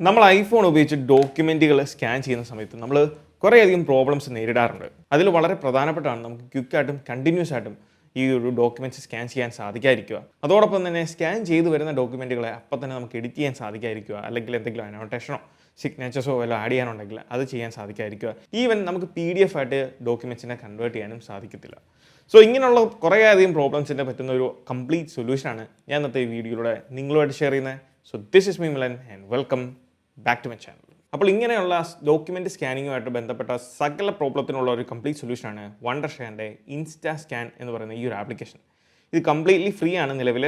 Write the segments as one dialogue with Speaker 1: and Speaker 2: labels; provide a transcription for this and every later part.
Speaker 1: നമ്മൾ ഐഫോൺ ഉപയോഗിച്ച് ഡോക്യുമെൻറ്റുകൾ സ്കാൻ ചെയ്യുന്ന സമയത്ത് നമ്മൾ കുറേയധികം പ്രോബ്ലംസ് നേരിടാറുണ്ട്. അതിൽ വളരെ പ്രധാനപ്പെട്ടാണ് നമുക്ക് ക്വിക്കായിട്ടും കണ്ടിന്യൂസ് ആയിട്ടും ഈ ഒരു ഡോക്യുമെൻറ്റ്സ് സ്കാൻ ചെയ്യാൻ സാധിക്കാതിരിക്കുക. അതോടൊപ്പം തന്നെ സ്കാൻ ചെയ്ത് വരുന്ന ഡോക്യുമെൻറ്റുകളെ അപ്പം തന്നെ നമുക്ക് എഡിറ്റ് ചെയ്യാൻ സാധിക്കാതിരിക്കുക, അല്ലെങ്കിൽ എന്തെങ്കിലും അനോട്ടേഷനോ സിഗ്നേച്ചേഴ്സോ വല്ലതും ആഡ് ചെയ്യാനുണ്ടെങ്കിൽ അത് ചെയ്യാൻ സാധിക്കാതിരിക്കുക. ഈവൻ നമുക്ക് PDF ആയിട്ട് ഡോക്യുമെൻറ്റ്സിനെ കൺവേർട്ട് ചെയ്യാനും സാധിക്കത്തില്ല. സോ ഇങ്ങനെയുള്ള കുറേയധികം പ്രോബ്ലംസിൻ്റെ പറ്റുന്ന ഒരു കംപ്ലീറ്റ് സൊല്യൂഷനാണ് ഞാൻ ഇന്നത്തെ ഈ വീഡിയോയിലൂടെ നിങ്ങളുമായിട്ട് ഷെയർ ചെയ്യുന്നത്. So this is me Milan and welcome back to my channel. അപ്പോൾ ഇങ്ങനെയുള്ള ഡോക്യുമെൻറ്റ് സ്കാനിങ്ങുമായിട്ട് ബന്ധപ്പെട്ട സകല പ്രോബ്ലത്തിനുള്ള ഒരു കംപ്ലീറ്റ് സൊല്യൂഷനാണ് വണ്ടർഷെയറിൻ്റെ ഇൻസ്റ്റാസ്കാൻ എന്ന് പറയുന്ന ഈ ഒരു ആപ്ലിക്കേഷൻ. ഇത് കംപ്ലീറ്റ്ലി ഫ്രീ ആണ് നിലവിൽ.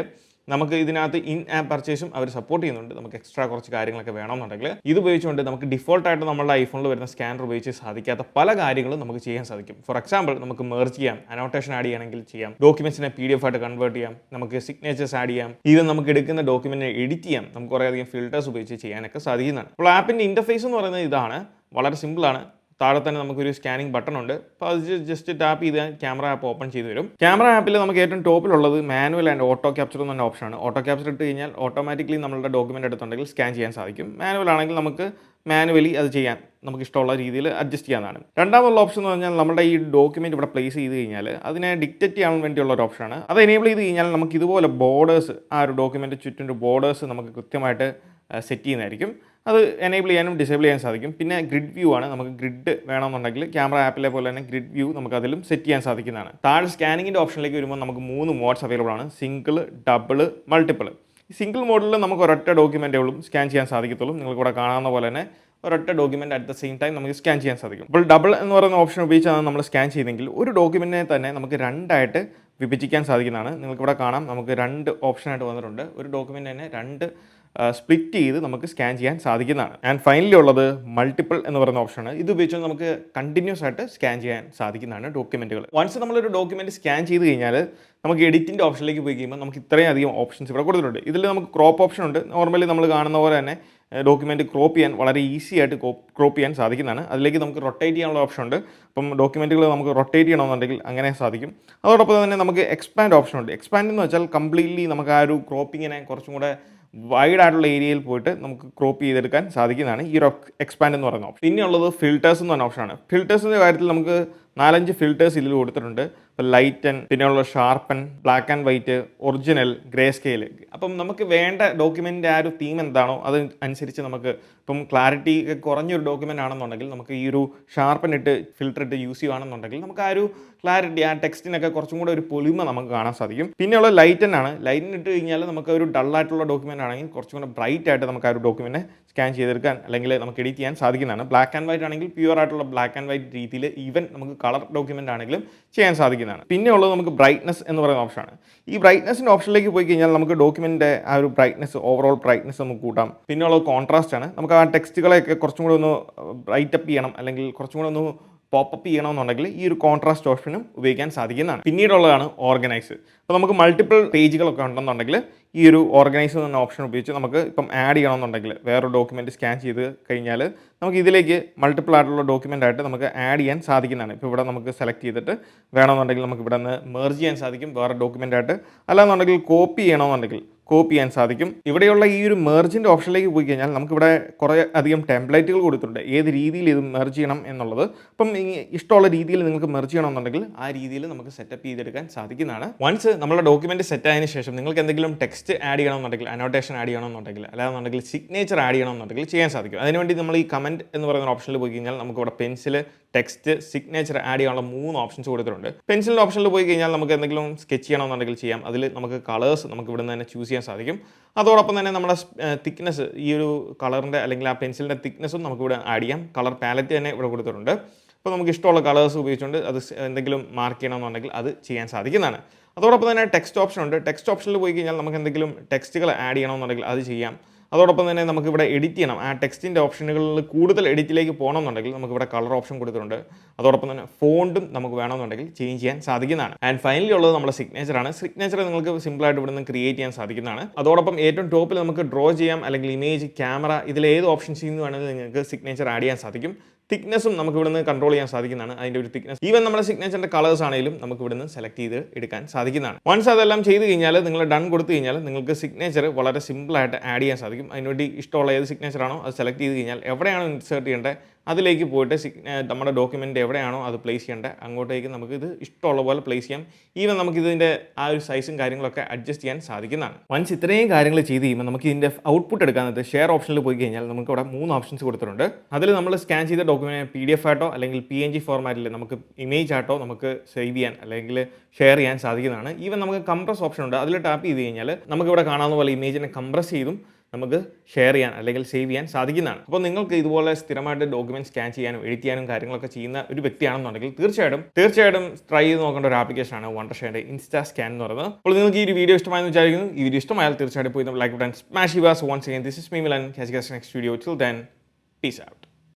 Speaker 1: നമുക്ക് ഇതിനകത്ത് ഇൻ ആപ്പ് പർച്ചേസും അവർ സപ്പോർട്ട് ചെയ്യുന്നുണ്ട്. നമുക്ക് എക്സ്ട്രാ കുറച്ച് കാര്യങ്ങളൊക്കെ വേണമെന്നുണ്ടെങ്കിൽ ഇത് ഉപയോഗിച്ചുകൊണ്ട് നമുക്ക് ഡിഫോൾട്ടായിട്ട് നമ്മുടെ ഐഫോണിൽ വരുന്ന സ്കാനർ ഉപയോഗിച്ച് സാധിക്കാത്ത പല കാര്യങ്ങളും നമുക്ക് ചെയ്യാൻ സാധിക്കും. ഫോർ എക്സാമ്പിൾ, നമുക്ക് മെർജ് ചെയ്യാം, അനോട്ടേഷൻ ആഡ് ചെയ്യണമെങ്കിൽ ചെയ്യാം, ഡോക്യുമെൻറ്റ്സിനെ PDF ആയിട്ട് കൺവേർട്ട് ചെയ്യാം, നമുക്ക് സിഗ്നേച്ചേഴ്സ് ആഡ് ചെയ്യാം, ഈവൻ നമുക്ക് എടുക്കുന്ന ഡോക്യുമെൻറ്റിനെ എഡിറ്റ് ചെയ്യാം, നമുക്ക് കുറേയധികം ഫിൽറ്റേഴ്സ് ഉപയോഗിച്ച് ചെയ്യാനൊക്കെ സാധിക്കുന്നതാണ്. അപ്പോൾ ആപ്പിൻ്റെ ഇൻ്റർഫേസ് എന്ന് പറയുന്നത് ഇതാണ്, വളരെ സിമ്പിളാണ്. താഴെ തന്നെ നമുക്കൊരു സ്കാനിങ് ബട്ടൺ ഉണ്ട്. അപ്പോൾ അത് ജസ്റ്റ് ടാപ്പ് ചെയ്ത് ക്യാമറ ആപ്പ് ഓപ്പൺ ചെയ്ത് വരും. ക്യാമറ ആപ്പിൽ നമുക്ക് ഏറ്റവും ടോപ്പിലുള്ളത് മാനുവൽ ആൻഡ് ഓട്ടോ ക്യാപ്ചർ എന്ന ഓപ്ഷനാണ്. ഓട്ടോ ക്യാപ്ചർ ഇട്ട് കഴിഞ്ഞാൽ ഓട്ടോമാറ്റിക്കലി നമ്മളുടെ ഡോക്യുമെൻ്റ് എടുത്തുണ്ടെങ്കിൽ സ്കാൻ ചെയ്യാൻ സാധിക്കും. മാനുവൽ ആണെങ്കിൽ നമുക്ക് മാനുവലി അത് ചെയ്യാൻ നമുക്ക് ഇഷ്ടമുള്ള രീതിയിൽ അഡ്ജസ്റ്റ് ചെയ്യാനാണ്. രണ്ടാമതുള്ള ഓപ്ഷൻ എന്ന് പറഞ്ഞാൽ നമ്മുടെ ഈ ഡോക്യുമെൻറ്റ് ഇവിടെ പ്ലേസ് ചെയ്ത് കഴിഞ്ഞാൽ അതിനെ ഡിക്റ്റേറ്റ് ചെയ്യാൻ വേണ്ടിയുള്ള ഒരു ഓപ്ഷനാണ്. അത് എനേബിൾ ചെയ്ത് കഴിഞ്ഞാൽ നമുക്ക് ഇതുപോലെ ബോർഡേഴ്സ്, ആ ഒരു ഡോക്യുമെൻറ്റ് ചുറ്റും ബോർഡേഴ്സ് നമുക്ക് കൃത്യമായിട്ട് സെറ്റ് ചെയ്യുന്നതായിരിക്കും. അത് എനേബിൾ ചെയ്യാനും ഡിസേബിൾ ചെയ്യാൻ സാധിക്കും. പിന്നെ ഗ്രിഡ് വ്യൂ ആണ്. നമുക്ക് ഗ്രിഡ് വേണമെന്നുണ്ടെങ്കിൽ ക്യാമറ ആപ്പിലെ പോലെ തന്നെ ഗ്രിഡ് വ്യൂ നമുക്ക് അതിലും സെറ്റ് ചെയ്യാൻ സാധിക്കുന്നതാണ്. താഴെ സ്കാനിങ്ങിൻ്റെ ഓപ്ഷനിലേക്ക് വരുമ്പോൾ നമുക്ക് 3 മോഡ്സ് അവൈലബിൾ ആണ്: സിംഗിൾ, ഡബിൾ, മൾട്ടിപ്പിൾ. ഈ സിംഗിൾ മോഡിൽ നമുക്ക് ഒരൊറ്റ ഡോക്യുമെൻറ്റുകളും സ്കാൻ ചെയ്യാൻ സാധിക്കത്തുള്ളൂ. നിങ്ങൾക്ക് ഇവിടെ കാണാവുന്ന പോലെ തന്നെ ഒരൊറ്റ document at the same time നമുക്ക് സ്കാൻ ചെയ്യാൻ സാധിക്കും. അപ്പോൾ ഡബിൾ എന്ന് പറയുന്ന ഓപ്ഷൻ ഉപയോഗിച്ചാണ് നമ്മൾ സ്കാൻ ചെയ്തെങ്കിൽ ഒരു ഡോക്യുമെൻറ്റിനെ തന്നെ നമുക്ക് രണ്ടായിട്ട് വിഭജിക്കാൻ സാധിക്കുന്നതാണ്. നിങ്ങൾക്കിവിടെ കാണാം, നമുക്ക് 2 ഓപ്ഷനായിട്ട് വന്നിട്ടുണ്ട്. ഒരു ഡോക്യുമെൻറ്റ് തന്നെ 2 സ്പ്ലിറ്റ് ചെയ്ത് നമുക്ക് സ്കാൻ ചെയ്യാൻ സാധിക്കുന്നതാണ്. ആൻഡ് ഫൈനലി ഉള്ളത് മൾട്ടിപ്പിൾ എന്ന് പറയുന്ന ഓപ്ഷനാണ്. ഇത് ഉപയോഗിച്ചാൽ നമുക്ക് കണ്ടിന്യൂസ് ആയിട്ട് സ്കാൻ ചെയ്യാൻ സാധിക്കുന്നതാണ് ഡോക്യുമെൻറ്റുകൾ. വൺസ് നമ്മളൊരു ഡോക്യുമെൻറ്റ് സ്കാൻ ചെയ്ത് കഴിഞ്ഞാൽ നമുക്ക് എഡിറ്റിൻ്റെ ഓപ്ഷനിലേക്ക് പോയി കഴിയുമ്പോൾ നമുക്ക് ഇത്രയും അധികം ഓപ്ഷൻസ് ഇവിടെ കൊടുത്തിട്ടുണ്ട്. ഇതിൽ നമുക്ക് ക്രോപ്പ് ഓപ്ഷൻ ഉണ്ട്. നോർമലി നമ്മൾ കാണുന്ന പോലെ തന്നെ ഡോക്യുമെൻറ്റ് ക്രോപ്പ് ചെയ്യാൻ വളരെ ഈസി ആയിട്ട് ക്രോപ്പ് ചെയ്യാൻ സാധിക്കുന്നതാണ്. അതിലേക്ക് നമുക്ക് റൊട്ടേറ്റ് ചെയ്യാനുള്ള ഓപ്ഷൻ ഉണ്ട്. അപ്പം ഡോക്യുമെൻറ്റുകൾ നമുക്ക് റൊട്ടേറ്റ് ചെയ്യണമെന്നുണ്ടെങ്കിൽ അങ്ങനെ സാധിക്കും. അതോടൊപ്പം തന്നെ നമുക്ക് എക്സ്പാൻഡ് ഓപ്ഷൻ ഉണ്ട്. എക്സ്പാൻഡ് എന്ന് വെച്ചാൽ കംപ്ലീറ്റ്ലി നമുക്ക് ആ ഒരു ക്രോപ്പിങ്ങിനെ കുറച്ചും കൂടെ വൈഡ് ആയിട്ടുള്ള ഏരിയയിൽ പോയിട്ട് നമുക്ക് ക്രോപ്പ് ചെയ്തെടുക്കാൻ സാധിക്കുന്നതാണ് ഈ ഒരു എക്സ്പാൻഡ് എന്ന് പറയുന്ന ഓപ്ഷൻ. പിന്നെയുള്ളത് ഫിൽറ്റേഴ്സ് എന്ന് പറഞ്ഞ ഓപ്ഷനാണ്. ഫിൽറ്റേഴ്സിൻ്റെ കാര്യത്തിൽ നമുക്ക് 4-5 ഫിൽറ്റേഴ്സ് ഇതിൽ കൊടുത്തിട്ടുണ്ട്. ഇപ്പോൾ ലൈറ്റൻ, പിന്നെയുള്ള sharpen, black and white, original, grey scale. അപ്പം നമുക്ക് വേണ്ട ഡോക്യുമെൻറ്റിൻ്റെ ആ ഒരു തീം എന്താണോ അത് അനുസരിച്ച് നമുക്ക് ഇപ്പം ക്ലാരിറ്റി കുറഞ്ഞൊരു ഡോക്യുമെൻ്റ് ആണെന്നുണ്ടെങ്കിൽ നമുക്ക് ഈ ഒരു ഷാർപ്പൻ ഇട്ട് ഫിൽറ്റർ ഇട്ട് യൂസ് ചെയ്യുകയാണെന്നുണ്ടെങ്കിൽ നമുക്ക് ആ ഒരു ക്ലാരിറ്റി, ആ ടെക്സ്റ്റിനൊക്കെ കുറച്ചും കൂടെ ഒരു പൊലിമ നമുക്ക് കാണാൻ സാധിക്കും. പിന്നെയുള്ള ലൈറ്റൻ ആണ്. ലൈറ്റൻ ഇട്ട് കഴിഞ്ഞാൽ നമുക്ക് ഒരു ഡള്ളായിട്ടുള്ള ഡോക്യുമെൻ്റ് ആണെങ്കിൽ കുറച്ചും കൂടെ ബ്രൈറ്റ് ആയിട്ട് നമുക്ക് ആ ഒരു ഡോക്യുമെൻറ്റ് സ്കാൻ ചെയ്തെടുക്കാൻ അല്ലെങ്കിൽ നമുക്ക് എഡിറ്റ് ചെയ്യാൻ സാധിക്കുന്നതാണ്. ബ്ലാക്ക് ആൻഡ് വൈറ്റ് ആണെങ്കിൽ പ്യുവർ ആയിട്ടുള്ള ബ്ലാക്ക് ആൻഡ് വൈറ്റ് രീതിയിൽ ഈവൻ നമുക്ക് കളർ ഡോക്യുമെൻ്റ് ആണെങ്കിലും ചെയ്യാൻ സാധിക്കുന്നതാണ്. പിന്നെ ഉള്ളത് നമുക്ക് ബ്രൈറ്റ്നസ് എന്ന് പറയുന്ന ഓപ്ഷനാണ്. ഈ ബ്രൈറ്റ്നസിൻ്റെ ഓപ്ഷനിലേക്ക് പോയി കഴിഞ്ഞാൽ നമുക്ക് ഡോക്യുമെൻറ്റിൻ്റെ ആ ഒരു ബ്രൈറ്റ്നസ്, ഓവറോൾ ബ്രൈറ്റ്നസ് നമുക്ക് കൂട്ടാം. പിന്നെ ഉള്ളത് കോൺട്രാസ്റ്റ് ആണ്. നമുക്ക് ആ ടെക്സ്റ്റുകളെയൊക്കെ കുറച്ചും കൂടെ ഒന്ന് ബ്രൈറ്റ് അപ്പ് ചെയ്യണം അല്ലെങ്കിൽ കുറച്ചും കൂടെ ഒന്ന് പോപ്പപ്പ് ചെയ്യണമെന്നുണ്ടെങ്കിൽ ഈ ഒരു കോൺട്രാസ്റ്റ് ഓപ്ഷനും ഉപയോഗിക്കാൻ സാധിക്കുന്നതാണ്. പിന്നീടുള്ളതാണ് ഓർഗനൈസ്. അപ്പോൾ നമുക്ക് മൾട്ടിപ്പിൾ പേജുകളൊക്കെ ഉണ്ടെന്നുണ്ടെങ്കിൽ ഈ ഒരു ഓർഗനൈസ് എന്ന ഓപ്ഷൻ ഉപയോഗിച്ച് നമുക്ക് ഇപ്പം ആഡ് ചെയ്യണമെന്നുണ്ടെങ്കിൽ വേറൊരു ഡോക്യുമെൻറ്റ് സ്കാൻ ചെയ്ത് കഴിഞ്ഞാൽ നമുക്ക് ഇതിലേക്ക് മൾട്ടിപ്പിൾ ആയിട്ടുള്ള ഡോക്യുമെൻ്റ് ആയിട്ട് നമുക്ക് ആഡ് ചെയ്യാൻ സാധിക്കുന്നതാണ്. ഇപ്പോൾ ഇവിടെ നമുക്ക് സെലക്ട് ചെയ്തിട്ട് വേണമെന്നുണ്ടെങ്കിൽ നമുക്ക് ഇവിടെ നിന്ന് മെർജ് ചെയ്യാൻ സാധിക്കും വേറെ ഡോക്യുമെൻ്റ് ആയിട്ട്. അല്ലാന്നുണ്ടെങ്കിൽ കോപ്പി ചെയ്യണമെന്നുണ്ടെങ്കിൽ കോപ്പി ചെയ്യാൻ സാധിക്കും. ഇവിടെയുള്ള ഈ ഒരു മെർജിൻ്റെ ഓപ്ഷനിലേക്ക് പോയി കഴിഞ്ഞാൽ നമുക്കിവിടെ കുറേ അധികം ടെംപ്ലേറ്റുകൾ കൊടുത്തിട്ടുണ്ട്, ഏത് രീതിയിൽ ഇത് മെർജ് ചെയ്യണം എന്നുള്ളത്. അപ്പം ഇഷ്ടമുള്ള രീതിയിൽ നിങ്ങൾക്ക് മെർജ് ചെയ്യണമെന്നുണ്ടെങ്കിൽ ആ രീതിയിൽ നമുക്ക് സെറ്റപ്പ് ചെയ്തെടുക്കാൻ സാധിക്കുന്നതാണ്. വൺസ് നമ്മുടെ ഡോക്യുമെൻറ്റ് സെറ്റ് ആയതിനു ശേഷം നിങ്ങൾക്ക് എന്തെങ്കിലും ടെക്സ്റ്റ് ആഡ് ചെയ്യണമെന്നുണ്ടെങ്കിൽ, അനോട്ടേഷൻ ആഡ് ചെയ്യണമെന്നുണ്ടെങ്കിൽ, അല്ലാന്നുണ്ടെങ്കിൽ സിഗ്നേച്ചർ ആഡ് ചെയ്യണമെന്നുണ്ടെങ്കിൽ ചെയ്യാൻ സാധിക്കും. അതിനുവേണ്ടി നമ്മൾ ഈ കമൻറ്റ് എന്ന് പറയുന്ന ഓപ്ഷനിൽ പോയി കഴിഞ്ഞാൽ നമുക്കിവിടെ പെൻസിൽ, ടെക്സ്റ്റ്, സിഗ്നേച്ചർ ആഡ് ചെയ്യാനുള്ള 3 ഓപ്ഷൻസ് കൊടുത്തിട്ടുണ്ട്. പെൻസിലിൻ്റെ ഓപ്ഷനിൽ പോയി കഴിഞ്ഞാൽ നമുക്ക് എന്തെങ്കിലും സ്കെച്ച് ചെയ്യണമെന്നുണ്ടെങ്കിൽ ചെയ്യാം. അതിൽ നമുക്ക് കളേഴ്സ് നമുക്ക് ഇവിടെ നിന്ന് തന്നെ ചൂസ് ചെയ്യാൻ സാധിക്കും. അതോടൊപ്പം തന്നെ നമ്മുടെ തിക്നെസ്, ഈ ഒരു കളറിൻ്റെ അല്ലെങ്കിൽ ആ പെൻസിലിൻ്റെ തിക്നെസ്സും നമുക്കിവിടെ ആഡ് ചെയ്യാം. കളർ പാലറ്റ് തന്നെ ഇവിടെ കൊടുത്തിട്ടുണ്ട്. അപ്പോൾ നമുക്ക് ഇഷ്ടമുള്ള കളേഴ്സ് ഉപയോഗിച്ചുകൊണ്ട് അത് എന്തെങ്കിലും മാർക്ക് ചെയ്യണമെന്നുണ്ടെങ്കിൽ അത് ചെയ്യാൻ സാധിക്കുന്നതാണ്. അതോടൊപ്പം തന്നെ ടെക്സ്റ്റ് ഓപ്ഷൻ ഉണ്ട്. ടെക്സ്റ്റ് ഓപ്ഷനിൽ പോയി കഴിഞ്ഞാൽ നമുക്ക് എന്തെങ്കിലും ടെക്സ്റ്റുകൾ ആഡ് ചെയ്യണമെന്നുണ്ടെങ്കിൽ അത് ചെയ്യാം. അതോടൊപ്പം തന്നെ നമുക്കിവിടെ എഡിറ്റ് ചെയ്യണം. ആ ടെക്സ്റ്റിൻ്റെ ഓപ്ഷനുകളിൽ കൂടുതൽ എഡിറ്റിലേക്ക് പോകണമെന്നുണ്ടെങ്കിൽ നമുക്കിവിടെ കളർ ഓപ്ഷൻ കൊടുത്തിട്ടുണ്ട്. അതോടൊപ്പം തന്നെ ഫോണ്ടും നമുക്ക് വേണമെന്നുണ്ടെങ്കിൽ ചേഞ്ച് ചെയ്യാൻ സാധിക്കുന്നതാണ്. ആൻഡ് ഫൈനലി ഉള്ളത് നമ്മുടെ സിഗ്നേച്ചറാണ്. സിഗ്നേച്ചർ നിങ്ങൾക്ക് സിമ്പിളായിട്ട് ഇവിടെ നിന്ന് ക്രിയേറ്റ് ചെയ്യാൻ സാധിക്കുന്നതാണ്. അതോടൊപ്പം ഏറ്റവും ടോപ്പിൽ നമുക്ക് ഡ്രോ ചെയ്യാം അല്ലെങ്കിൽ ഇമേജ്, ക്യാമറ, ഇതിൽ ഏത് ഓപ്ഷൻസിൽ നിന്ന് വേണമെങ്കിൽ നിങ്ങൾക്ക് സിഗ്നേച്ചർ ആഡ് ചെയ്യാൻ സാധിക്കും. തിക്നെസ്സും നമുക്ക് ഇവിടുന്ന് കൺട്രോൾ ചെയ്യാൻ സാധിക്കുന്നതാണ്. അതിൻ്റെ ഒരു തിക്നെസ് ഈവൻ നമ്മുടെ സിഗ്നേച്ചറിൻ്റെ കളേഴ്സ് ആണെങ്കിലും നമുക്ക് ഇവിടുന്ന് സെലക്ട് ചെയ്ത് എടുക്കാൻ സാധിക്കുന്നതാണ്. വൺസ് അതെല്ലാം ചെയ്ത് കഴിഞ്ഞാൽ നിങ്ങൾ ഡൺ കൊടുത്തു കഴിഞ്ഞാൽ നിങ്ങൾക്ക് സിഗ്നേച്ചർ വളരെ സിമ്പിളായിട്ട് ആഡ് ചെയ്യാൻ സാധിക്കും. അതിനുവേണ്ടി ഇഷ്ടമുള്ള ഏത് സിഗ്നേച്ചറാണോ അത് സെലക്ട് ചെയ്ത് കഴിഞ്ഞാൽ എവിടെയാണോ ഇൻസേർട്ട് ചെയ്യേണ്ടത് അതിലേക്ക് പോയിട്ട് നമ്മുടെ ഡോക്യുമെൻ്റ് എവിടെയാണോ അത് പ്ലേസ് ചെയ്യേണ്ടത് അങ്ങോട്ടേക്ക് നമുക്ക് ഇത് ഇഷ്ടമുള്ള പോലെ പ്ലേസ് ചെയ്യാം. ഈവൻ നമുക്ക് ഇതിൻ്റെ ആ ഒരു സൈസും കാര്യങ്ങളൊക്കെ അഡ്ജസ്റ്റ് ചെയ്യാൻ സാധിക്കുന്നതാണ്. വൺസ് ഇത്രയും കാര്യങ്ങൾ ചെയ്ത് കഴിയുമ്പോൾ നമുക്ക് ഇതിൻ്റെ ഔട്ട്പുട്ട് എടുക്കാനത് ഷെയർ ഓപ്ഷനിൽ പോയി കഴിഞ്ഞാൽ നമുക്ക് ഇവിടെ 3 ഓപ്ഷൻസ് കൊടുത്തിട്ടുണ്ട്. അതിൽ നമ്മൾ സ്കാൻ ചെയ്ത ഡോക്യുമെൻറ്റ് PDF ആയിട്ടോ അല്ലെങ്കിൽ PNG ഫോർമാറ്റിൽ നമുക്ക് ഇമേജ് ആയിട്ടോ നമുക്ക് സേവ് ചെയ്യാൻ അല്ലെങ്കിൽ ഷെയർ ചെയ്യാൻ സാധിക്കുന്നതാണ്. ഈവൻ നമുക്ക് കംപ്രസ് ഓപ്ഷൻ ഉണ്ട്. അതിൽ ടാപ്പ് ചെയ്ത് കഴിഞ്ഞാൽ നമുക്കിവിടെ കാണാവുന്ന പോലെ ഇമേജിനെ കംപ്രസ് ചെയ്തും നമുക്ക് ഷെയർ ചെയ്യാൻ അല്ലെങ്കിൽ സേവ് ചെയ്യാൻ സാധിക്കുന്നതാണ്. അപ്പോൾ നിങ്ങൾക്ക് ഇതുപോലെ സ്ഥിരമായിട്ട് ഡോക്യുമെന്റ് സ്കാൻ ചെയ്യാനും എഡിറ്റ് ചെയ്യാനും കാര്യങ്ങളൊക്കെ ചെയ്യുന്ന ഒരു വ്യക്തിയാണെന്നുണ്ടെങ്കിൽ തീർച്ചയായിട്ടും ട്രൈ ചെയ്ത് നോക്കേണ്ട ഒരു ആപ്ലിക്കേഷനാണ് വണ്ടർഷെയറിന്റെ InstaScan എന്ന് പറയുന്നത്. അപ്പോൾ നിങ്ങൾക്ക് ഈ വീഡിയോ ഇഷ്ടമായെന്ന് വിചാരിക്കുന്നു. ഈ വീഡിയോ ഇഷ്ടമായാൽ തീർച്ചയായിട്ടും പോയി ലൈക്ക് ബട്ടൺ സ്മാഷ് ചെയ്യുക. So once again this is me Milan. Catch next video. Till then peace out.